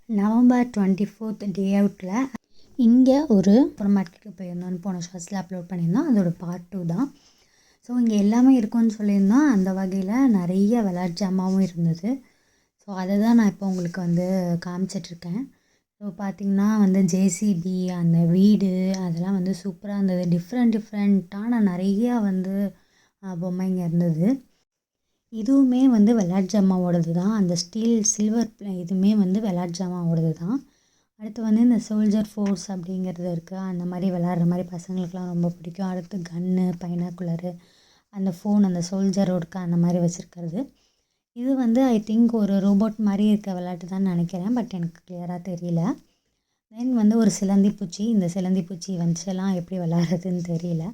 November 24th டே அவுட்டில் இங்கே ஒரு மார்க்கெட்டுக்கு போயிருந்தோம்னு போன ஷார்ட்ஸில் அப்லோட் பண்ணியிருந்தோம். அதோட பார்ட் 2 தான். ஸோ இங்கே எல்லாமே இருக்கும்னு சொல்லியிருந்தோம். அந்த வகையில் நிறைய விளையாட்டு ஜாமாவும் இருந்தது. ஸோ அதை தான் நான் இப்போ உங்களுக்கு காமிச்சிட்ருக்கேன். ஸோ பார்த்திங்கன்னா ஜேசிபி, அந்த வீடு, அதெல்லாம் சூப்பராக இருந்தது. டிஃப்ரெண்ட்டான நிறையா பொம்மைங்க இருந்தது. இதுவுமே விளையாட்டு ஜாமாவோடது தான். அந்த சில்வர் இதுவுமே விளையாட்டு ஜாமாவோடது தான். அடுத்து இந்த சோல்ஜர் ஃபோர்ஸ் அப்படிங்கிறது இருக்குது. அந்த மாதிரி விளையாடுற மாதிரி பசங்களுக்குலாம் ரொம்ப பிடிக்கும். அடுத்து கன்னு, பைனாக்குலரு, அந்த ஃபோன், அந்த சோல்ஜரோடுக்கு அந்த மாதிரி வச்சுருக்கிறது. இது ஐ திங்க் ஒரு ரோபோட் மாதிரி இருக்க விளையாட்டு தான் நினைக்கிறேன். பட் எனக்கு கிளியராக தெரியல. தென் ஒரு சிலந்தி பூச்சி. இந்த சிலந்தி பூச்சி வச்செல்லாம் எப்படி விளையாடுறதுன்னு தெரியல.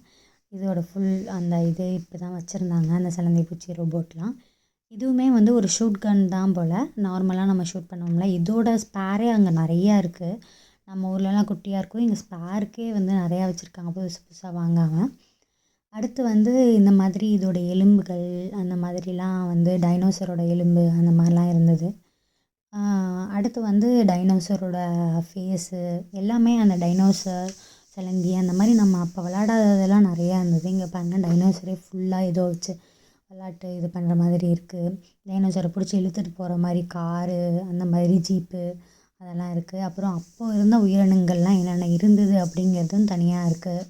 இதோட ஃபுல் அந்த இது இப்படி தான் வச்சுருந்தாங்க, அந்த சிலந்தி பூச்சி ரோபோட்லாம். இதுவுமே ஒரு ஷூட் கன் தான் போல். நார்மலாக நம்ம ஷூட் பண்ணுவோம்ல, இதோட ஸ்பேரே அங்கே நிறையா இருக்குது. நம்ம ஊர்லலாம் குட்டியாக இருக்கும், இங்கே ஸ்பேருக்கே நிறையா வச்சுருக்காங்க புதுசு புதுசாக வாங்காமல். அடுத்து இந்த மாதிரி இதோட எலும்புகள், அந்த மாதிரிலாம் டைனோசரோட எலும்பு அந்த மாதிரிலாம் இருந்தது. அடுத்து டைனோசரோட ஃபேஸு எல்லாமே, அந்த டைனோசர், சிலந்தி, அந்த மாதிரி நம்ம அப்போ விளையாடாததெல்லாம் நிறையா இருந்தது. இங்கே பாருங்கள், டைனோசரே ஃபுல்லாக ஏதோ வச்சு விளையாட்டு இது பண்ணுற மாதிரி இருக்குது. டைனோசரை பிடிச்சி இழுத்துட்டு போகிற மாதிரி காரு, அந்த மாதிரி ஜீப்பு, அதெல்லாம் இருக்குது. அப்புறம் அப்போ இருந்த உயிரினங்கள்லாம் என்னென்ன இருந்தது அப்படிங்கிறதும் தனியாக இருக்குது.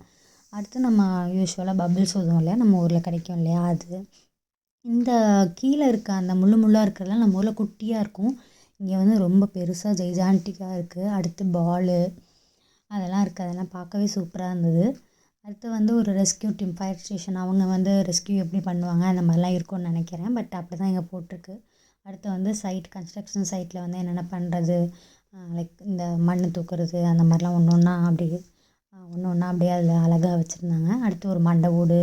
அடுத்து நம்ம யூஸ்வலாக பபிள்ஸ் ஊதுவோம் இல்லையா, நம்ம ஊரில் கிடைக்கும் இல்லையா, அது. இந்த கீழே இருக்க அந்த முள்ளாக இருக்கிறதெல்லாம் நம்ம ஊரில் குட்டியாக இருக்கும். இங்கே ரொம்ப பெருசாக ஜெய்ஜான்டிக்காக இருக்குது. அடுத்து பாலு அதெல்லாம் இருக்குது. அதெல்லாம் பார்க்கவே சூப்பராக இருந்தது. அடுத்து ஒரு ரெஸ்கியூ டீம், ஃபயர் ஸ்டேஷன், அவங்க ரெஸ்கியூ எப்படி பண்ணுவாங்க அந்த மாதிரிலாம் இருக்கும்னு நினைக்கிறேன். பட் அப்படி தான் இங்கே போட்டிருக்கு. அடுத்து சைட், கன்ஸ்ட்ரக்ஷன் சைட்டில் என்னென்ன பண்ணுறது, லைக் இந்த மண் தூக்குறது, அந்த மாதிரிலாம் ஒன்று ஒன்றா அப்படியே அதில் அழகாக வச்சுருந்தாங்க. அடுத்து ஒரு மண்டை ஓடு,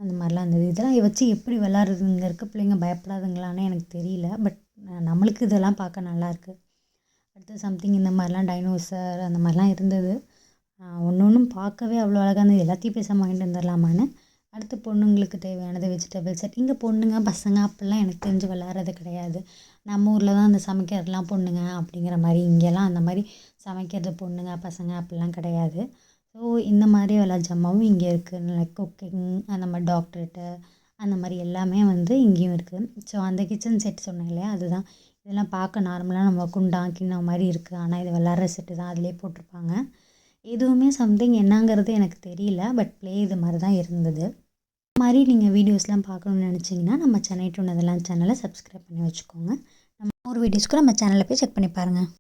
அந்த மாதிரிலாம் இருந்தது. இதெல்லாம் வச்சு எப்படி விளாட்றதுங்க இருக்க பிள்ளைங்க பயப்படாதுங்களான்னு எனக்கு தெரியல. பட் நம்மளுக்கு இதெல்லாம் பார்க்க நல்லாயிருக்கு. அடுத்து சம்திங் இந்த மாதிரிலாம் டைனோசர் அந்த மாதிரிலாம் இருந்தது. ஒன்றும் பார்க்கவே அவ்வளோ அழகாக இருந்தது. எல்லாத்தையும் பேசாமல் வாங்கிட்டு வந்துடலாமான்னு. அடுத்து பொண்ணுங்களுக்கு தேவையானது வெஜிடபிள் செட். இங்கே பொண்ணுங்க பசங்க அப்படிலாம் எனக்கு தெரிஞ்சு விளாட்றது கிடையாது. நம்ம ஊரில் தான் அந்த சமைக்கிறதுலாம் பொண்ணுங்க அப்படிங்கிற மாதிரி. இங்கெல்லாம் அந்த மாதிரி சமைக்கிறது பொண்ணுங்க பசங்க அப்படிலாம் கிடையாது. ஸோ இந்த மாதிரி விளையாட்டு ஜாமாவும் இங்கே இருக்குது. லைக் குக்கிங், அந்த மாதிரி டாக்டரேட்டு, அந்த மாதிரி எல்லாமே இங்கேயும் இருக்குது. ஸோ அந்த கிச்சன் செட் சொன்னேன் இல்லையா, அதுதான். இதெல்லாம் பார்க்க நார்மலாக நம்ம குண்டான் கிண்ணம் மாதிரி இருக்குது. ஆனால் இது விளாட்ற செட்டு தான், அதிலே போட்டிருப்பாங்க. எதுவுமே சம்திங் என்னங்கிறது எனக்கு தெரியல. பட் ப்ளே இது மாதிரி தான் இருந்தது. இந்த மாதிரி நீங்கள் வீடியோஸ்லாம் பார்க்கணுன்னு நினச்சிங்கன்னா நம்ம சென்னை டு நெதர்லாந்து சேனலை சப்ஸ்கிரைப் பண்ணி வச்சுக்கோங்க. நம்ம ஒரு வீடியோஸ்க்கு நம்ம சேனலில் போய் செக் பண்ணி பாருங்கள்.